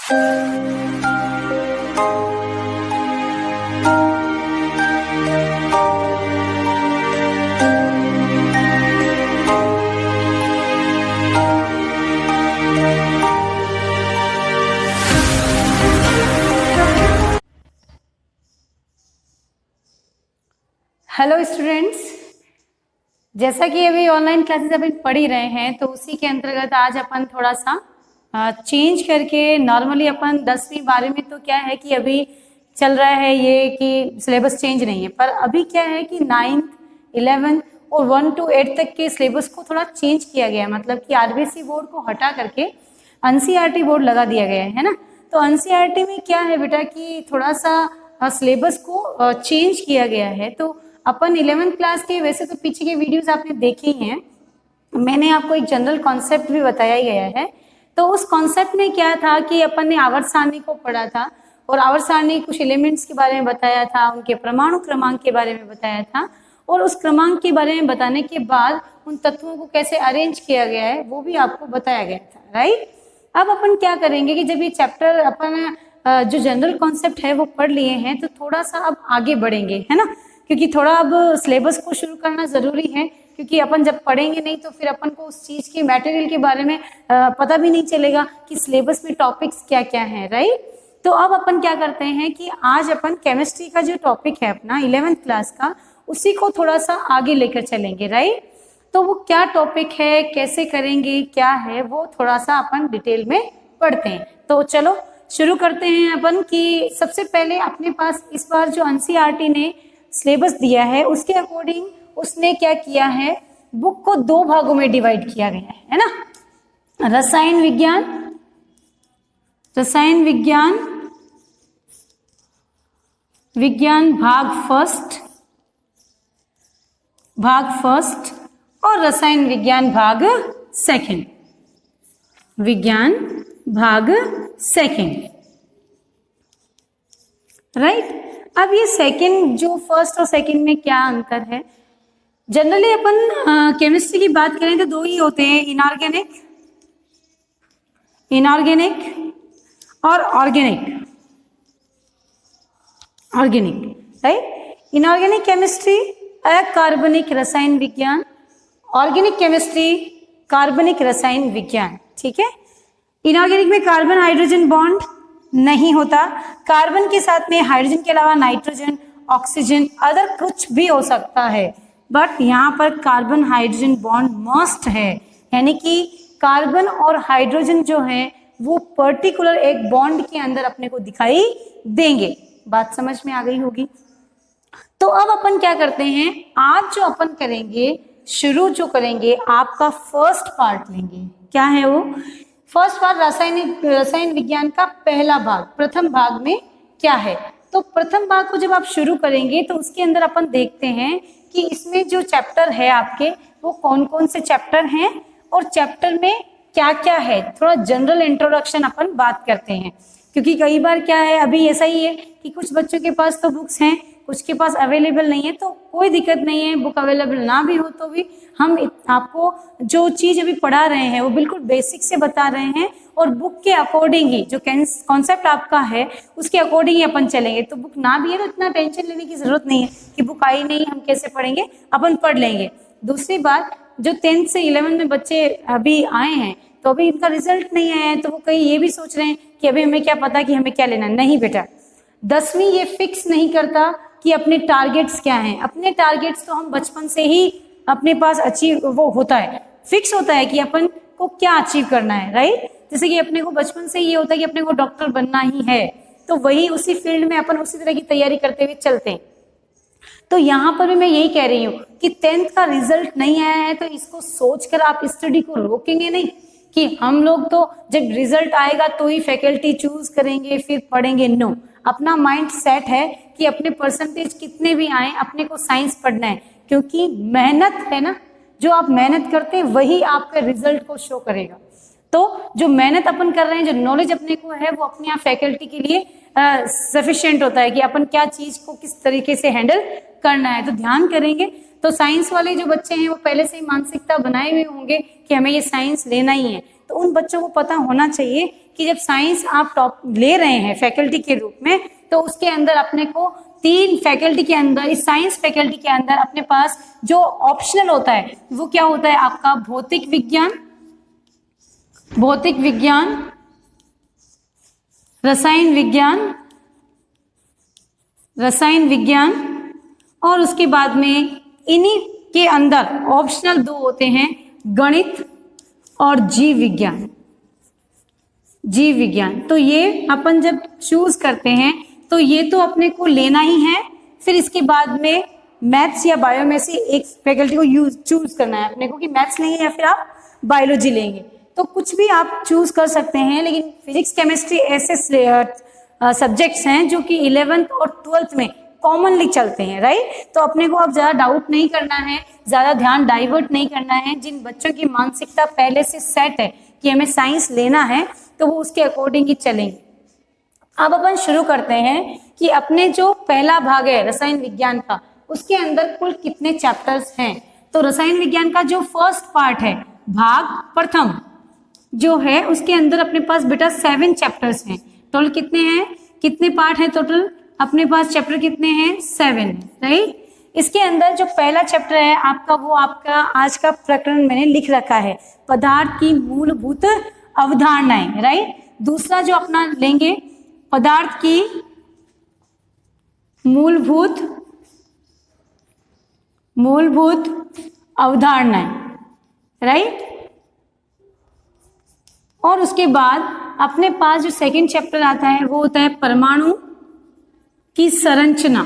Hello students, जैसा कि अभी ऑनलाइन क्लासेस अपन पढ़ ही रहे हैं तो उसी के अंतर्गत आज अपन थोड़ा सा चेंज करके नॉर्मली अपन 10वीं 12वीं में तो क्या है कि अभी चल रहा है ये कि सिलेबस चेंज नहीं है, पर अभी क्या है कि 9th 11th और 1 to 8 तक के सिलेबस को थोड़ा चेंज किया गया है। मतलब कि आरबीसी बोर्ड को हटा करके एनसीईआरटी बोर्ड लगा दिया गया है ना। तो एनसीईआरटी में क्या है बेटा कि थोड़ा सा सिलेबस को चेंज किया गया है। तो अपन 11th क्लास के वैसे तो पीछे के वीडियोस आपने देखे ही हैं, मैंने आपको एक जनरल कॉन्सेप्ट भी बताया ही गया है। तो उस कॉन्सेप्ट में क्या था कि अपन ने आवर्त सारणी को पढ़ा था और आवर्त सारणी कुछ एलिमेंट्स के बारे में बताया था, उनके परमाणु क्रमांक के बारे में बताया था और उस क्रमांक के बारे में बताने के बाद उन तत्वों को कैसे अरेंज किया गया है वो भी आपको बताया गया था, राइट। अब अपन क्या करेंगे कि जब ये चैप्टर अपन जो जनरल कॉन्सेप्ट है वो पढ़ लिए हैं तो थोड़ा सा अब आगे बढ़ेंगे, है ना, क्योंकि थोड़ा अब सिलेबस को शुरू करना जरूरी है। क्योंकि अपन जब पढ़ेंगे नहीं तो फिर अपन को उस चीज के मटेरियल के बारे में पता भी नहीं चलेगा कि सिलेबस में टॉपिक्स क्या क्या हैं, राइट। तो अब अपन क्या करते हैं कि आज अपन केमिस्ट्री का जो टॉपिक है अपना 11th क्लास का उसी को थोड़ा सा आगे लेकर चलेंगे, राइट। तो वो क्या टॉपिक है, कैसे करेंगे, क्या है, वो थोड़ा सा अपन डिटेल में पढ़ते हैं। तो चलो शुरू करते हैं अपन कि सबसे पहले अपने पास इस बार जो एनसीईआरटी ने सिलेबस दिया है उसके अकॉर्डिंग उसने क्या किया है, बुक को 2 भागों में डिवाइड किया गया है ना। रसायन विज्ञान भाग फर्स्ट और रसायन विज्ञान भाग सेकंड, राइट। अब ये सेकंड जो फर्स्ट और सेकंड में क्या अंतर है, जनरली अपन केमिस्ट्री की बात करें तो 2 ही होते हैं, इनऑर्गेनिक और ऑर्गेनिक, राइट। इनऑर्गेनिक केमिस्ट्री अकार्बनिक रसायन विज्ञान, ऑर्गेनिक केमिस्ट्री कार्बनिक रसायन विज्ञान, ठीक है। इनऑर्गेनिक में कार्बन हाइड्रोजन बॉन्ड नहीं होता, कार्बन के साथ में हाइड्रोजन के अलावा नाइट्रोजन, ऑक्सीजन, अदर कुछ भी हो सकता है, बट यहाँ पर कार्बन हाइड्रोजन बॉन्ड मस्ट है। यानी कि कार्बन और हाइड्रोजन जो है वो पर्टिकुलर एक बॉन्ड के अंदर अपने को दिखाई देंगे। बात समझ में आ गई होगी। तो अब अपन क्या करते हैं, आज जो अपन करेंगे, शुरू जो करेंगे आपका फर्स्ट पार्ट लेंगे। क्या है वो फर्स्ट पार्ट? रसायन विज्ञान का पहला भाग, प्रथम भाग में क्या है। तो प्रथम भाग को जब आप शुरू करेंगे तो उसके अंदर अपन देखते हैं कि इसमें जो चैप्टर है आपके वो कौन कौन से चैप्टर हैं और चैप्टर में क्या क्या है। थोड़ा जनरल इंट्रोडक्शन अपन बात करते हैं, क्योंकि कई बार क्या है, अभी ऐसा ही है कि कुछ बच्चों के पास तो बुक्स हैं, कुछ के पास अवेलेबल नहीं है, तो कोई दिक्कत नहीं है, बुक अवेलेबल ना भी हो तो भी हम आपको जो चीज अभी पढ़ा रहे हैं वो बिल्कुल बेसिक से बता रहे हैं और बुक के अकॉर्डिंग ही जो कॉन्सेप्ट आपका है उसके अकॉर्डिंग ही अपन चलेंगे। तो बुक ना भी है तो इतना टेंशन लेने की जरूरत नहीं है कि बुक आई नहीं हम कैसे पढ़ेंगे, अपन पढ़ लेंगे। दूसरी बात, जो 10th से 11th में बच्चे अभी आए हैं तो अभी इनका रिजल्ट नहीं आया है, तो वो कहीं ये भी सोच रहे हैं कि अभी हमें क्या पता कि हमें क्या लेना। नहीं बेटा, 10वीं ये फिक्स नहीं करता कि अपने टारगेट्स क्या हैं। अपने टारगेट्स तो हम बचपन से ही अपने पास अचीव वो होता है, फिक्स होता है कि अपन को क्या अचीव करना है, राइट। जैसे कि अपने को बचपन से ये होता है कि अपने को डॉक्टर बनना ही है, तो वही उसी फील्ड में अपन उसी तरह की तैयारी करते हुए चलते हैं। तो यहाँ पर भी मैं यही कह रही हूँ कि 10th का रिजल्ट नहीं आया है तो इसको सोचकर आप स्टडी को रोकेंगे नहीं कि हम लोग तो जब रिजल्ट आएगा तो ही फैकल्टी चूज करेंगे फिर पढ़ेंगे। नो, अपना माइंड सेट है कि अपने परसेंटेज कितने भी आए अपने को साइंस पढ़ना है, क्योंकि मेहनत है ना, जो आप मेहनत करते हैं वही आपके रिजल्ट को शो करेगा। तो जो मेहनत अपन कर रहे हैं, जो नॉलेज अपने को है, वो अपने आप फैकल्टी के लिए सफिशिएंट होता है कि अपन क्या चीज को किस तरीके से हैंडल करना है। तो ध्यान करेंगे। तो साइंस वाले जो बच्चे हैं वो पहले से ही मानसिकता बनाए हुए होंगे कि हमें ये साइंस लेना ही है, तो उन बच्चों को पता होना चाहिए कि जब साइंस आप टॉप ले रहे हैं फैकल्टी के रूप में, तो उसके अंदर अपने को 3 फैकल्टी के अंदर, इस साइंस फैकल्टी के अंदर अपने पास जो ऑप्शनल होता है वो क्या होता है आपका भौतिक विज्ञान, रसायन विज्ञान और उसके बाद में इन्हीं के अंदर ऑप्शनल 2 होते हैं गणित और जीव विज्ञान। तो ये अपन जब चूज करते हैं तो ये तो अपने को लेना ही है, फिर इसके बाद में मैथ्स या बायो में से एक फैकल्टी को चूज करना है अपने को कि मैथ्स लेंगे या फिर आप बायोलॉजी लेंगे। तो कुछ भी आप चूज कर सकते हैं, लेकिन फिजिक्स केमिस्ट्री ऐसे सब्जेक्ट्स हैं जो कि 11th और 12th में कॉमनली चलते हैं, राइट। तो अपने को अब ज्यादा डाउट नहीं करना है, ज्यादा ध्यान डाइवर्ट नहीं करना है। जिन बच्चों की मानसिकता पहले से सेट है कि हमें साइंस लेना है तो वो उसके अकॉर्डिंग ही चलेंगे। अब अपन शुरू करते हैं कि अपने जो पहला भाग है रसायन विज्ञान का, उसके अंदर कुल कितने चैप्टर्स हैं। तो रसायन विज्ञान का जो फर्स्ट पार्ट है, भाग प्रथम जो है, उसके अंदर अपने पास बेटा 7 चैप्टर्स हैं। टोटल कितने हैं, कितने पार्ट हैं टोटल अपने पास, चैप्टर कितने हैं 7, राइट। इसके अंदर जो पहला चैप्टर है आपका, वो आपका आज का प्रकरण मैंने लिख रखा है, पदार्थ की मूलभूत अवधारणाएं, राइट। दूसरा जो अपना लेंगे पदार्थ की मूलभूत अवधारणाएं, राइट। और उसके बाद अपने पास जो सेकंड चैप्टर आता है वो होता है परमाणु की संरचना।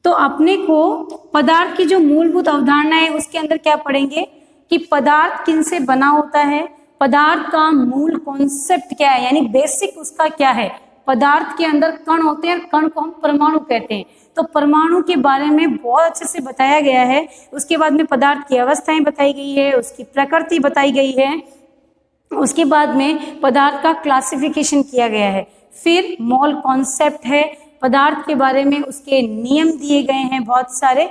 तो अपने को पदार्थ की जो मूलभूत अवधारणा है उसके अंदर क्या पढ़ेंगे कि पदार्थ किन से बना होता है, पदार्थ का मूल कॉन्सेप्ट क्या है, यानी बेसिक उसका क्या है। पदार्थ के अंदर कण होते हैं, कण को हम परमाणु कहते हैं। तो परमाणु के बारे में बहुत अच्छे से बताया गया है। उसके बाद में पदार्थ की अवस्थाएं बताई गई है, उसकी प्रकृति बताई गई है, उसके बाद में पदार्थ का क्लासिफिकेशन किया गया है। फिर मोल कॉन्सेप्ट है, पदार्थ के बारे में उसके नियम दिए गए हैं बहुत सारे,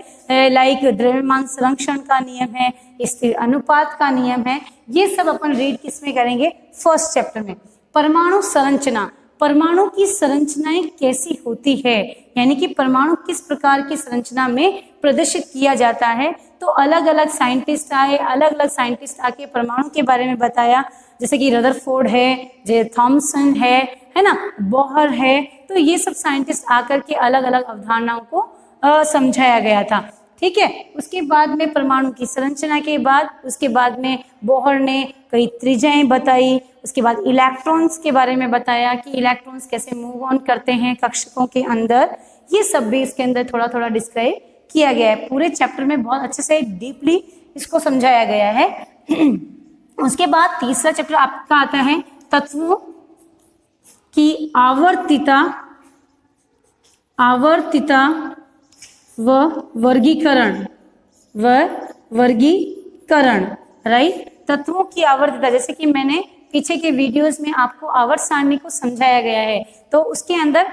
लाइक द्रव्यमान संरक्षण का नियम है, स्थिर अनुपात का नियम है। ये सब अपन रीड किसमें करेंगे, फर्स्ट चैप्टर में। परमाणु संरचना, परमाणु की संरचनाएं कैसी होती है, यानी कि परमाणु किस प्रकार की संरचना में प्रदर्शित किया जाता है। तो अलग अलग साइंटिस्ट आए, अलग अलग साइंटिस्ट आके परमाणु के बारे में बताया, जैसे कि रदरफोर्ड है, थॉमसन है ना, बोहर है। तो ये सब साइंटिस्ट आकर के अलग अलग अवधारणाओं को समझाया गया था, ठीक है। उसके बाद में परमाणु की संरचना के बाद, उसके बाद में बोहर ने कई त्रिज्याएं बताई। उसके बाद इलेक्ट्रॉन्स के बारे में बताया कि इलेक्ट्रॉन्स कैसे मूव ऑन करते हैं कक्षकों के अंदर। ये सब भी इसके अंदर थोड़ा थोड़ा डिस्क्राइब किया गया है। पूरे चैप्टर में बहुत अच्छे से डीपली इसको समझाया गया है। उसके बाद तीसरा चैप्टर आपका आता है तत्वों की आवर्तिता व वर्गीकरण, राइट। तत्वों की आवर्तिता, जैसे कि मैंने पीछे के वीडियोस में आपको आवर्त सारणी को समझाया गया है। तो उसके अंदर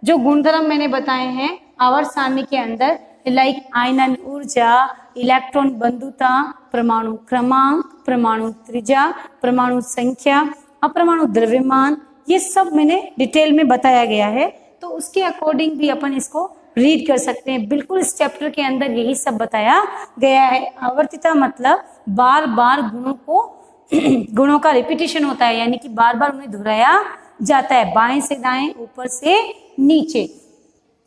जो गुणधर्म मैंने बताए हैं आवर्त सारणी के अंदर, लाइक आयनन ऊर्जा, इलेक्ट्रॉन बंधुता, परमाणु क्रमांक, परमाणु त्रिज्या, परमाणु संख्या, अपरमाणु द्रव्यमान, ये सब मैंने डिटेल में बताया गया है। तो उसके अकॉर्डिंग भी अपन इसको रीड कर सकते हैं। बिल्कुल इस चैप्टर के अंदर यही सब बताया गया है। आवर्तिता मतलब बार बार गुणों का रिपीटेशन होता है, यानी कि बार बार उन्हें दोहराया जाता है, बाएं से दाएं, ऊपर से नीचे।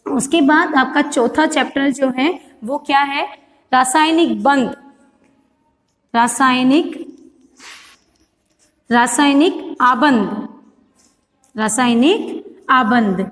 उसके बाद आपका चौथा चैप्टर जो है वो क्या है, रासायनिक बंध, रासायनिक आबंध।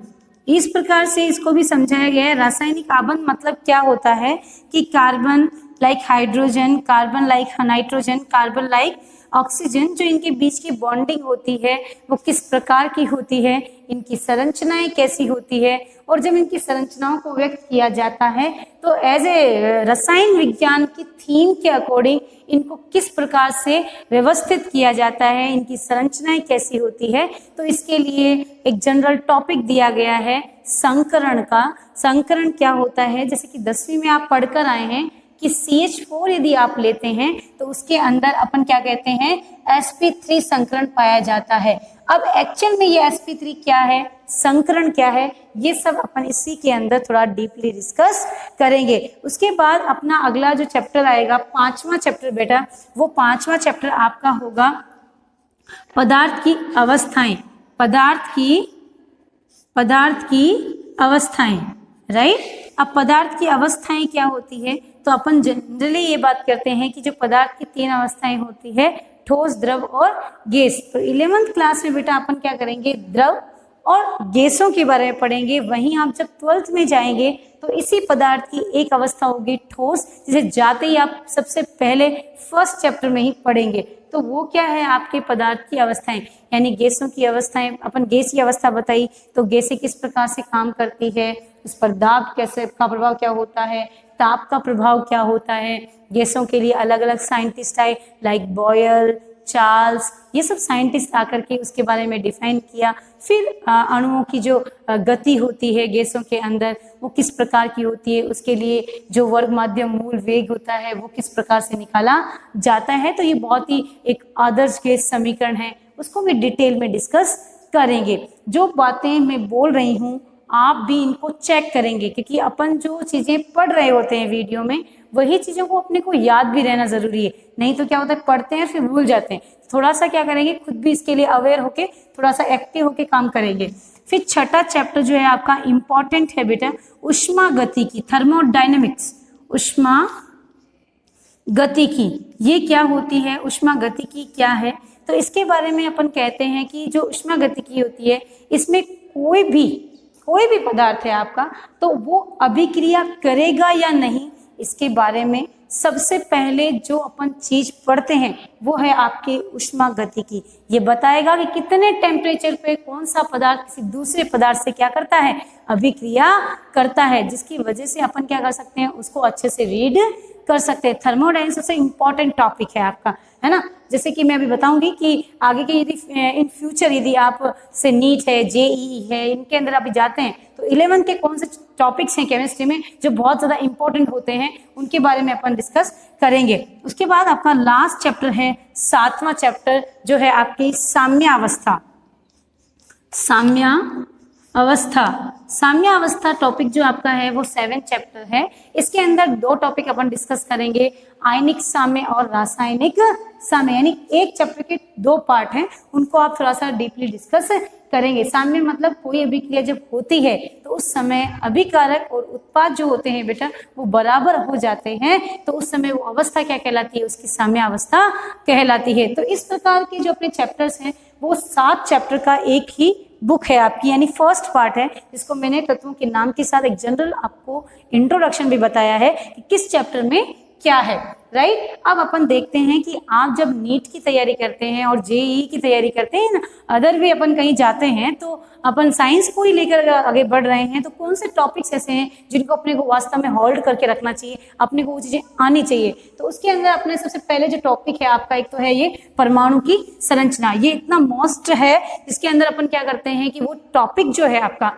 इस प्रकार से इसको भी समझाया गया है। रासायनिक आबंध मतलब क्या होता है कि carbon like hydrogen, carbon like nitrogen, carbon like oxygen, जो इनके बीच की बॉन्डिंग होती है वो किस प्रकार की होती है, इनकी संरचनाएं कैसी होती है, और जब इनकी संरचनाओं को व्यक्त किया जाता है तो एज ए रसायन विज्ञान की थीम के अकॉर्डिंग इनको किस प्रकार से व्यवस्थित किया जाता है, इनकी संरचनाएं कैसी होती है। तो इसके लिए एक जनरल टॉपिक दिया गया है संकरण का। संकरण क्या होता है, जैसे कि 10वीं में आप पढ़कर आए हैं कि CH4 यदि आप लेते हैं तो उसके अंदर अपन क्या कहते हैं, sp3 संकरण पाया जाता है। अब एक्चुअल में ये sp3 क्या है, संकरण क्या है, ये सब अपन इसी के अंदर थोड़ा डीपली डिस्कस करेंगे। उसके बाद अपना अगला जो चैप्टर आएगा, 5वां चैप्टर बेटा, वो 5वां चैप्टर आपका होगा पदार्थ की अवस्थाएं, पदार्थ की अवस्थाएं, राइट। अब पदार्थ की अवस्थाएं क्या होती है, तो अपन जनरली ये बात करते हैं कि जो पदार्थ की 3 अवस्थाएं होती है, ठोस, द्रव और गैस। तो 11th क्लास में बेटा अपन क्या करेंगे, द्रव और गैसों के बारे में पढ़ेंगे। वहीं आप जब 12th में जाएंगे तो इसी पदार्थ की एक अवस्था होगी ठोस, जिसे जाते ही आप सबसे पहले फर्स्ट चैप्टर में ही पढ़ेंगे। तो वो क्या है, आपके पदार्थ की अवस्थाएं, यानी गैसों की अवस्थाएं। अपन गैस की अवस्था बताई तो गैसें किस प्रकार से काम करती है, उस पर दाब कैसे का प्रभाव क्या होता है, ताप का प्रभाव क्या होता है। गैसों के लिए अलग अलग साइंटिस्ट आए, लाइक बॉयल, चार्ल्स, ये सब साइंटिस्ट आकर के उसके बारे में डिफाइन किया। फिर अणुओं की जो गति होती है गैसों के अंदर, वो किस प्रकार की होती है, उसके लिए जो वर्ग माध्यम मूल वेग होता है वो किस प्रकार से निकाला जाता है। तो ये बहुत ही एक आदर्श गैस समीकरण है, उसको भी डिटेल में डिस्कस करेंगे। जो बातें मैं बोल रही हूँ आप भी इनको चेक करेंगे, क्योंकि अपन जो चीजें पढ़ रहे होते हैं वीडियो में, वही चीजों को अपने को याद भी रहना जरूरी है। नहीं तो क्या होता है, पढ़ते हैं फिर भूल जाते हैं। थोड़ा सा क्या करेंगे, खुद भी इसके लिए अवेयर होके थोड़ा सा एक्टिव होके काम करेंगे। फिर छठा चैप्टर जो है आपका इंपॉर्टेंट है बेटा, उष्मा गतिकी, थर्मोडायनेमिक्स, उष्मा गतिकी। ये क्या होती है, उष्मा गतिकी क्या है, तो इसके बारे में अपन कहते हैं कि जो उष्मा गतिकी होती है, इसमें कोई भी पदार्थ है आपका, तो वो अभिक्रिया करेगा या नहीं, इसके बारे में सबसे पहले जो अपन चीज पढ़ते हैं वो है आपकी उष्मा गतिकी। ये बताएगा कि कितने टेम्परेचर पे कौन सा पदार्थ किसी दूसरे पदार्थ से क्या करता है, अभिक्रिया करता है, जिसकी वजह से अपन क्या कर सकते हैं, उसको अच्छे से रीड कर सकते हैं। थर्मोडायनेमिक्स सबसे इंपॉर्टेंट टॉपिक है आपका, है ना। जैसे कि मैं अभी बताऊंगी कि आगे के यदि इन फ्यूचर यदि आप से नीट है, जेईई है, इनके अंदर आप जाते हैं तो 11th के कौन से टॉपिक्स हैं केमिस्ट्री में जो बहुत ज्यादा इंपॉर्टेंट होते हैं, उनके बारे में अपन डिस्कस करेंगे। उसके बाद आपका लास्ट चैप्टर है 7वां चैप्टर, जो है आपकी साम्यावस्था। साम्यावस्था टॉपिक जो आपका है वो 7th चैप्टर है। इसके अंदर 2 टॉपिक अपन डिस्कस करेंगे, आयनिक साम्य और रासायनिक साम्य, यानी एक चैप्टर के 2 पार्ट हैं, उनको आप थोड़ा सा डीपली डिस्कस करेंगे। साम्य मतलब कोई अभिक्रिया जब होती है तो उस समय अभिकारक और उत्पाद जो होते हैं बेटा वो बराबर हो जाते हैं, तो उस समय वो अवस्था क्या कहलाती है, उसकी साम्यावस्था कहलाती है। तो इस प्रकार के जो अपने चैप्टर्स हैं वो 7 चैप्टर का एक ही बुक है आपकी, यानी फर्स्ट पार्ट है, जिसको मैंने तत्वों के नाम के साथ एक जनरल आपको इंट्रोडक्शन भी बताया है कि किस चैप्टर में क्या है, राइट। अब अपन देखते हैं कि आप जब नीट की तैयारी करते हैं और जेईई की तैयारी करते हैं, अदर भी अपन कहीं जाते हैं, तो अपन साइंस को ही लेकर आगे बढ़ रहे हैं, तो कौन से टॉपिक्स ऐसे हैं जिनको अपने को वास्तव में होल्ड करके रखना चाहिए, अपने को वो चीजें आनी चाहिए। तो उसके अंदर अपने सबसे पहले जो टॉपिक है आपका, एक तो है ये परमाणु की संरचना। ये इतना मोस्ट है जिसके अंदर अपन क्या करते हैं कि वो टॉपिक जो है आपका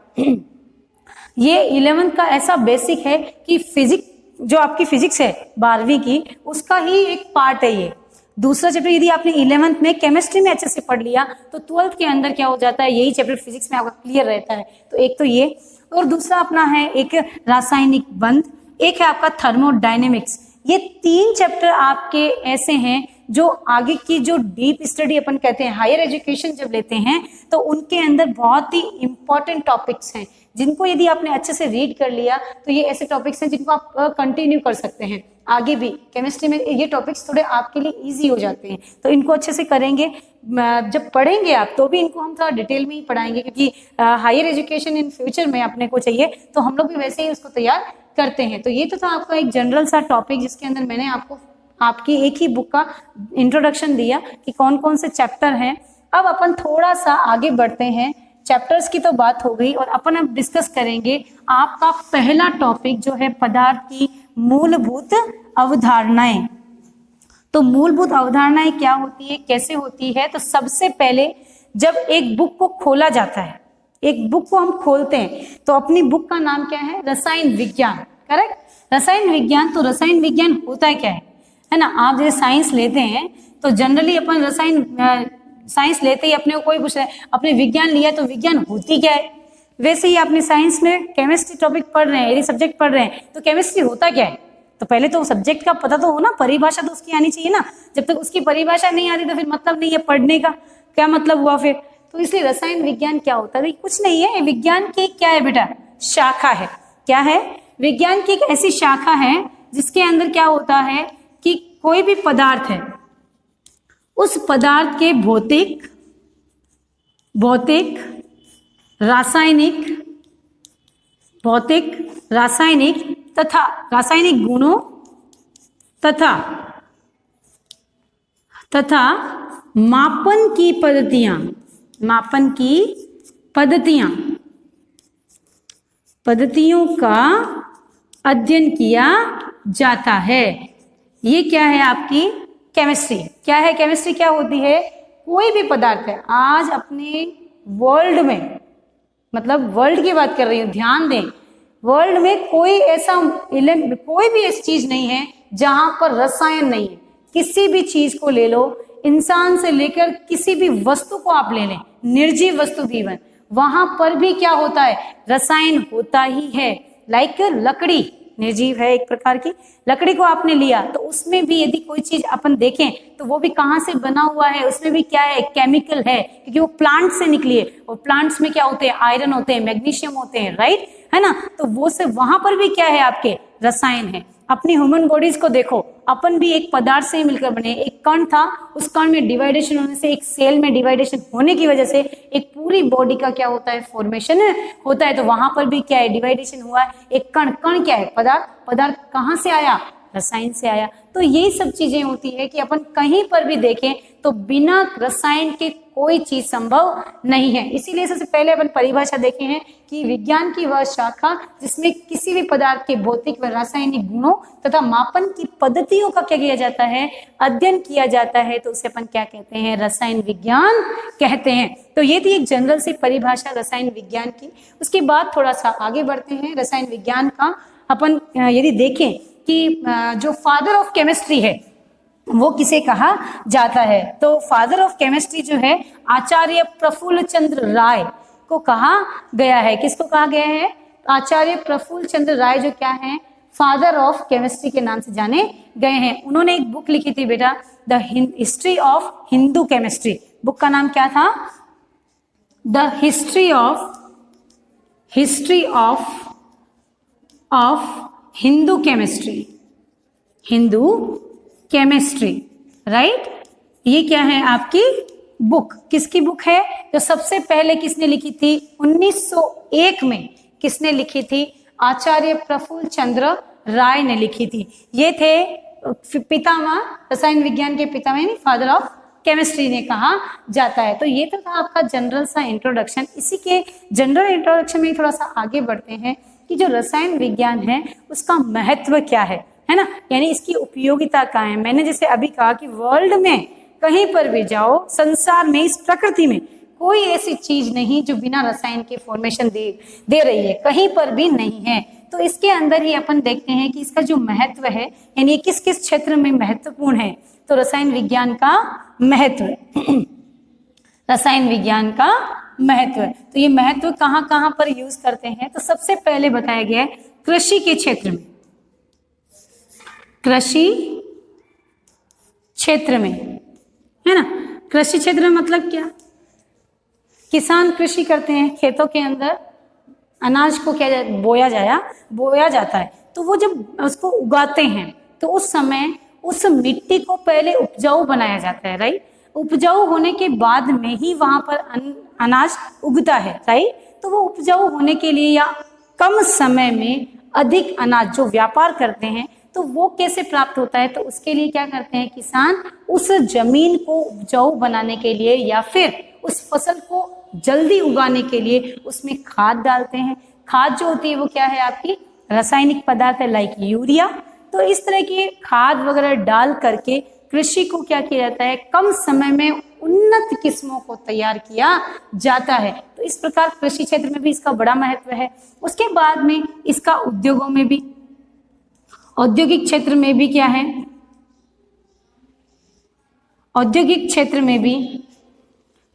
ये 11th का ऐसा बेसिक है कि फिजिक्स जो आपकी फिजिक्स है 12वीं की, उसका ही एक पार्ट है ये। दूसरा चैप्टर यदि आपने 11th में केमिस्ट्री में अच्छे से पढ़ लिया तो 12th के अंदर क्या हो जाता है, यही चैप्टर फिजिक्स में आपका क्लियर रहता है। तो एक तो ये, और दूसरा अपना है एक रासायनिक बंध, एक है आपका थर्मोडायनेमिक्स। ये 3 चैप्टर आपके ऐसे हैं जो आगे की जो डीप स्टडी अपन कहते हैं, हायर एजुकेशन जब लेते हैं तो उनके अंदर बहुत ही इंपॉर्टेंट टॉपिक्स हैं, जिनको यदि आपने अच्छे से रीड कर लिया तो ये ऐसे टॉपिक्स हैं जिनको आप कंटिन्यू कर सकते हैं आगे भी। केमिस्ट्री में ये टॉपिक्स थोड़े आपके लिए इजी हो जाते हैं, तो इनको अच्छे से करेंगे। जब पढ़ेंगे आप तो भी इनको हम थोड़ा डिटेल में ही पढ़ाएंगे, क्योंकि हायर एजुकेशन इन फ्यूचर में अपने को चाहिए, तो हम लोग भी वैसे ही उसको तैयार करते हैं। तो ये तो था आपका एक जनरल सा टॉपिक, जिसके अंदर मैंने आपको आपकी एक ही बुक का इंट्रोडक्शन दिया कि कौन कौन से चैप्टर हैं। अब अपन थोड़ा सा आगे बढ़ते हैं, चैप्टर्स की तो बात हो गई, और अपन अब डिस्कस करेंगे आपका पहला टॉपिक जो है पदार्थ की मूलभूत अवधारणाएं। तो मूलभूत अवधारणाएं क्या होती है, कैसे होती है, तो सबसे पहले जब एक बुक को खोला जाता है, एक बुक को हम खोलते हैं तो अपनी बुक का नाम क्या है, रसायन विज्ञान, करेक्ट। रसायन विज्ञान, तो रसायन विज्ञान होता क्या है ना। आप जैसे साइंस लेते हैं तो जनरली अपन रसायन साइंस लेते ही अपने को कोई पूछ रहा है अपने विज्ञान लिया तो विज्ञान होती क्या है। वैसे ही आपने साइंस में केमिस्ट्री टॉपिक पढ़ रहे हैं, यदि सब्जेक्ट पढ़ रहे हैं तो केमिस्ट्री होता क्या है, तो पहले तो सब्जेक्ट का पता तो हो ना, परिभाषा तो उसकी आनी चाहिए ना। जब तक उसकी परिभाषा नहीं आती तो फिर मतलब नहीं है पढ़ने का, क्या मतलब हुआ फिर। तो इसलिए रसायन विज्ञान क्या होता है, कुछ नहीं है, विज्ञान की क्या है बेटा, शाखा है। क्या है, विज्ञान की एक ऐसी शाखा है जिसके अंदर क्या होता है कि कोई भी पदार्थ है, उस पदार्थ के भौतिक रासायनिक तथा रासायनिक गुणों तथा मापन की पद्धतियों का अध्ययन किया जाता है। ये क्या है आपकी केमिस्ट्री। क्या है केमिस्ट्री, क्या होती है, कोई भी पदार्थ है आज अपने वर्ल्ड में, मतलब वर्ल्ड की बात कर रही हूं, ध्यान दें, वर्ल्ड में कोई भी ऐसी चीज नहीं है जहां पर रसायन नहीं है। किसी भी चीज को ले लो, इंसान से लेकर किसी भी वस्तु को आप ले लें, निर्जीव वस्तु भी इवन, वहां पर भी क्या होता है, रसायन होता ही है। लाइक लकड़ी निर्जीव है, एक प्रकार की लकड़ी को आपने लिया तो उसमें भी यदि कोई चीज अपन देखें तो वो भी कहाँ से बना हुआ है, उसमें भी क्या है, केमिकल है, क्योंकि वो प्लांट से निकली है। और प्लांट्स में क्या होते हैं, आयरन होते हैं, मैग्नीशियम होते हैं, राइट है ना। तो वो से वहां पर भी क्या है, आपके रसायन है। अपनी ह्यूमन बॉडीज को देखो, अपन भी एक पदार्थ से ही मिलकर बने। एक कण था, उस कण में डिवाइडेशन होने से, एक सेल में डिवाइडेशन होने की वजह से एक पूरी बॉडी का क्या होता है, फॉर्मेशन होता है। तो वहां पर भी क्या है, डिवाइडेशन हुआ है। एक कण क्या है, पदार्थ कहाँ से आया, रसायन से आया। तो यही सब चीजें होती है कि अपन कहीं पर भी देखें तो बिना रसायन के कोई चीज संभव नहीं है। इसीलिए सबसे पहले अपन परिभाषा देखे हैं कि विज्ञान की वह शाखा जिसमें किसी भी पदार्थ के भौतिक व रासायनिक गुणों तथा मापन की पद्धतियों का क्या किया जाता है, अध्ययन किया जाता है। तो उसे अपन क्या कहते हैं, रसायन विज्ञान कहते हैं। तो ये थी एक जनरल सी परिभाषा रसायन विज्ञान की। उसके बाद थोड़ा सा आगे बढ़ते हैं। रसायन विज्ञान का अपन यदि देखें कि जो फादर ऑफ केमिस्ट्री है वो किसे कहा जाता है, तो फादर ऑफ केमिस्ट्री जो है आचार्य प्रफुल्ल चंद्र राय को कहा गया है। किसको कहा गया है, आचार्य प्रफुल्ल चंद्र राय जो क्या है, फादर ऑफ केमिस्ट्री के नाम से जाने गए हैं। उन्होंने एक बुक लिखी थी बेटा, the history of Hindu chemistry. Book का नाम क्या था, the history of Hindu chemistry, right. ये क्या है आपकी बुक, किसकी बुक है, जो सबसे पहले किसने लिखी थी, 1901 में किसने लिखी थी, आचार्य प्रफुल्ल चंद्र राय ने लिखी थी। ये थे पितामह, रसायन विज्ञान के पितामह यानी फादर ऑफ केमिस्ट्री ने कहा जाता है। तो ये तो था आपका जनरल सा इंट्रोडक्शन। इसी के जनरल इंट्रोडक्शन में थोड़ा सा आगे बढ़ते हैं कि जो रसायन विज्ञान है उसका महत्व क्या है ना, यानी इसकी उपयोगिता क्या है। मैंने जैसे अभी कहा कि वर्ल्ड में कहीं पर भी जाओ, संसार में, इस प्रकृति में कोई ऐसी चीज नहीं जो बिना रसायन के फॉर्मेशन दे रही है, कहीं पर भी नहीं है। तो इसके अंदर ही अपन देखते हैं कि इसका जो महत्व है, यानी किस किस क्षेत्र में महत्वपूर्ण है। तो रसायन विज्ञान का महत्व रसायन विज्ञान का महत्व, तो ये महत्व कहाँ कहाँ पर यूज करते हैं, तो सबसे पहले बताया गया है कृषि के क्षेत्र में। कृषि क्षेत्र में है ना, कृषि क्षेत्र में मतलब क्या, किसान कृषि करते हैं, खेतों के अंदर अनाज को क्या बोया जाता है। तो वो जब उसको उगाते हैं तो उस समय उस मिट्टी को पहले उपजाऊ बनाया जाता है, राइट। उपजाऊ होने के बाद में ही वहां पर अनाज उगता है, राइट। तो वो उपजाऊ होने के लिए या कम समय में अधिक अनाज जो व्यापार करते हैं, तो वो कैसे प्राप्त होता है, तो उसके लिए क्या करते हैं किसान, उस जमीन को उपजाऊ बनाने के लिए या फिर उस फसल को जल्दी उगाने के लिए उसमें खाद डालते हैं। खाद जो होती है वो क्या है आपकी रासायनिक पदार्थ है, लाइक यूरिया। तो इस तरह की खाद वगैरह डाल करके कृषि को क्या किया जाता है, कम समय में उन्नत किस्मों को तैयार किया जाता है। तो इस प्रकार कृषि क्षेत्र में भी इसका बड़ा महत्व है। उसके बाद में इसका उद्योगों में भी औद्योगिक क्षेत्र में भी क्या है, औद्योगिक क्षेत्र में भी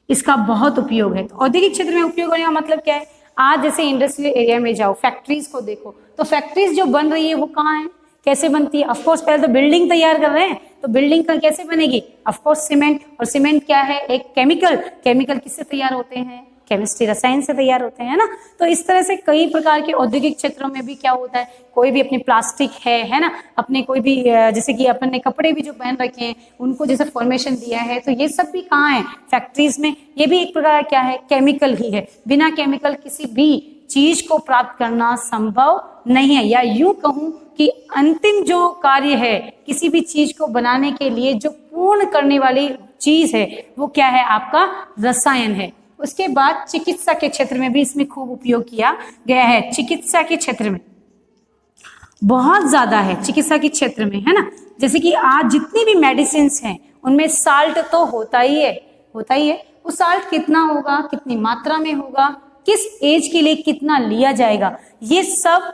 इसका बहुत उपयोग है। तो औद्योगिक क्षेत्र में उपयोग होने का मतलब क्या है, आज जैसे इंडस्ट्रियल एरिया में जाओ, फैक्ट्रीज को देखो, तो फैक्ट्रीज जो बन रही है वो कहाँ है, कैसे बनती है? ऑफकोर्स पहले तो बिल्डिंग तैयार कर रहे हैं, तो बिल्डिंग का कैसे बनेगी? Of course cement. और सीमेंट क्या है, एक केमिकल। केमिकल किससे तैयार होते हैं? केमिस्ट्री, रसायन से तैयार होते हैं ना। तो इस तरह से कई प्रकार के औद्योगिक क्षेत्रों में भी क्या होता है, कोई भी अपनी प्लास्टिक है ना, अपने कोई भी जैसे कि अपन ने कपड़े भी जो पहन रखे हैं उनको जैसे फॉर्मेशन दिया है, तो ये सब भी कहाँ है? फैक्ट्रीज में। ये भी एक प्रकार क्या है, केमिकल ही है। बिना केमिकल किसी भी चीज को प्राप्त करना संभव नहीं है, या यूं कहूं कि अंतिम जो कार्य है किसी भी चीज को बनाने के लिए जो पूर्ण करने वाली चीज है वो क्या है? आपका रसायन है। उसके बाद चिकित्सा के क्षेत्र में भी इसमें खूब उपयोग किया गया है। चिकित्सा के क्षेत्र में बहुत ज्यादा है, चिकित्सा के क्षेत्र में, है ना। जैसे कि आज जितनी भी मेडिसिन हैं उनमें साल्ट तो होता ही है, होता ही है। वो साल्ट कितना होगा, कितनी मात्रा में होगा, किस एज के लिए कितना लिया जाएगा, ये सब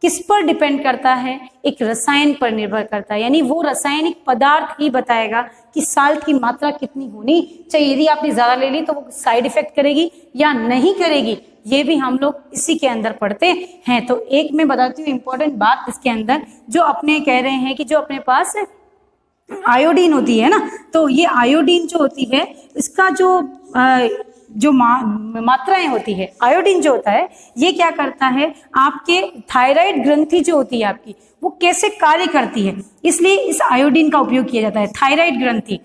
किस पर डिपेंड करता है? एक रसायन पर निर्भर करता है। यानी वो रासायनिक पदार्थ ही बताएगा कि साल्ट की मात्रा कितनी होनी चाहिए। यदि आपने ज्यादा ले ली तो वो साइड इफेक्ट करेगी या नहीं करेगी, ये भी हम लोग इसी के अंदर पढ़ते हैं। तो एक मैं बताती हूँ इंपॉर्टेंट बात इसके अंदर, जो अपने कह रहे हैं कि जो अपने पास आयोडीन होती है ना, तो ये आयोडीन जो होती है इसका जो मात्राएं होती है, आयोडीन जो होता है ये क्या करता है, आपके थायराइड ग्रंथि जो होती है आपकी, वो कैसे कार्य करती है, इसलिए इस आयोडीन का उपयोग किया जाता है। थायराइड ग्रंथि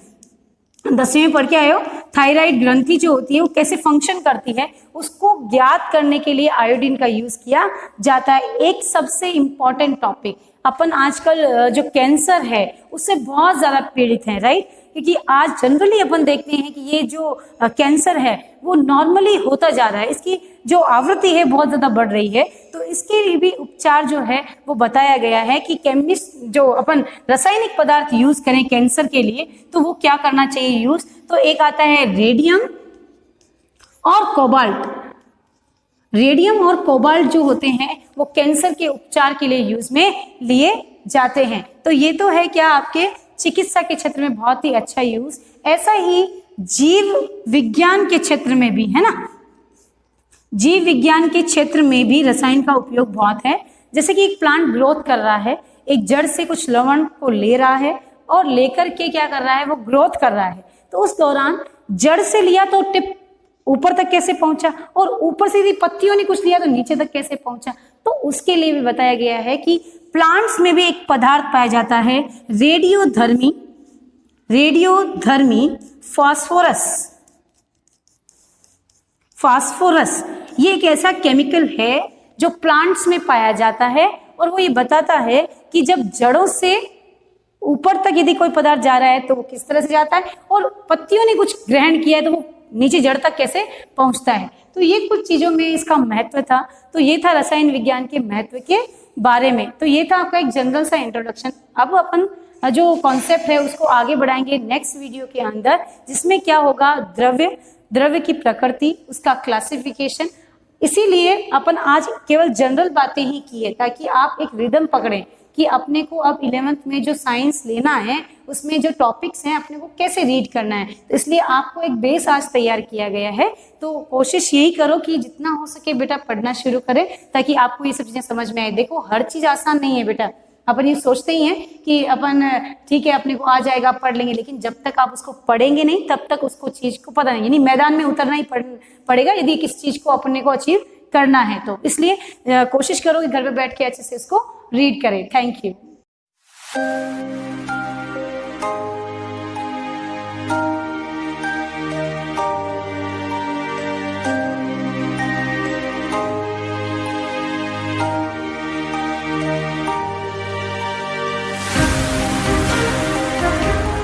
10वीं में पढ़ के आए हो, थायराइड ग्रंथि जो होती है वो कैसे फंक्शन करती है, उसको ज्ञात करने के लिए आयोडीन का यूज किया जाता है। एक सबसे इंपॉर्टेंट टॉपिक, अपन आजकल जो कैंसर है उससे बहुत ज्यादा पीड़ित हैं, राइट। क्योंकि आज जनरली अपन देखते हैं कि ये जो कैंसर है वो नॉर्मली होता जा रहा है, इसकी जो आवृत्ति है बहुत ज्यादा बढ़ रही है। तो इसके लिए भी उपचार जो है वो बताया गया है कि केमिस्ट जो अपन रासायनिक पदार्थ यूज करें कैंसर के लिए, तो वो क्या करना चाहिए यूज। तो एक आता है रेडियम और कोबाल्ट। रेडियम और कोबाल्ट जो होते हैं वो कैंसर के उपचार के लिए यूज में लिए जाते हैं। तो ये तो है क्या आपके चिकित्सा के क्षेत्र में बहुत ही अच्छा यूज। ऐसा ही जीव विज्ञान के क्षेत्र में भी है ना, जीव विज्ञान के क्षेत्र में भी रसायन का उपयोग बहुत है। जैसे कि एक प्लांट ग्रोथ कर रहा है, एक जड़ से कुछ लवण को ले रहा है और लेकर के क्या कर रहा है, वो ग्रोथ कर रहा है। तो उस दौरान जड़ से लिया तो टिप ऊपर तक कैसे पहुंचा, और ऊपर से यदि पत्तियों ने कुछ लिया तो नीचे तक कैसे पहुंचा। तो उसके लिए भी बताया गया है कि प्लांट्स में भी एक पदार्थ पाया जाता है रेडियोधर्मी फास्फोरस। फास्फोरस ये एक ऐसा केमिकल है जो प्लांट्स में पाया जाता है, और वो ये बताता है कि जब जड़ों से ऊपर तक यदि कोई पदार्थ जा रहा है तो वो किस तरह से जाता है, और पत्तियों ने कुछ ग्रहण किया है तो वो नीचे जड़ तक कैसे पहुंचता है। तो ये कुछ चीजों में इसका महत्व था। तो ये था रसायन विज्ञान के महत्व के बारे में। तो ये था आपका एक जनरल सा इंट्रोडक्शन। अब अपन जो कॉन्सेप्ट है उसको आगे बढ़ाएंगे नेक्स्ट वीडियो के अंदर, जिसमें क्या होगा, द्रव्य की प्रकृति, उसका क्लासिफिकेशन। इसीलिए अपन आज केवल जनरल बातें ही की है ताकि आप एक रिदम पकड़ें कि अपने को अब 11th में जो साइंस लेना है उसमें जो टॉपिक्स हैं अपने को कैसे रीड करना है। तो इसलिए आपको एक बेस आज तैयार किया गया है। तो कोशिश यही करो कि जितना हो सके बेटा पढ़ना शुरू करें ताकि आपको ये सब चीजें समझ में आए। देखो हर चीज आसान नहीं है बेटा, अपन ये सोचते ही हैं कि अपन ठीक है अपने को आ जाएगा पढ़ लेंगे, लेकिन जब तक आप उसको पढ़ेंगे नहीं तब तक उसको चीज को पता नहीं, यानी मैदान में उतरना ही पड़ेगा यदि किस चीज को अपने को अचीव करना है। तो इसलिए कोशिश करो कि घर पे बैठ के अच्छे से इसको रीड करें। Thank you.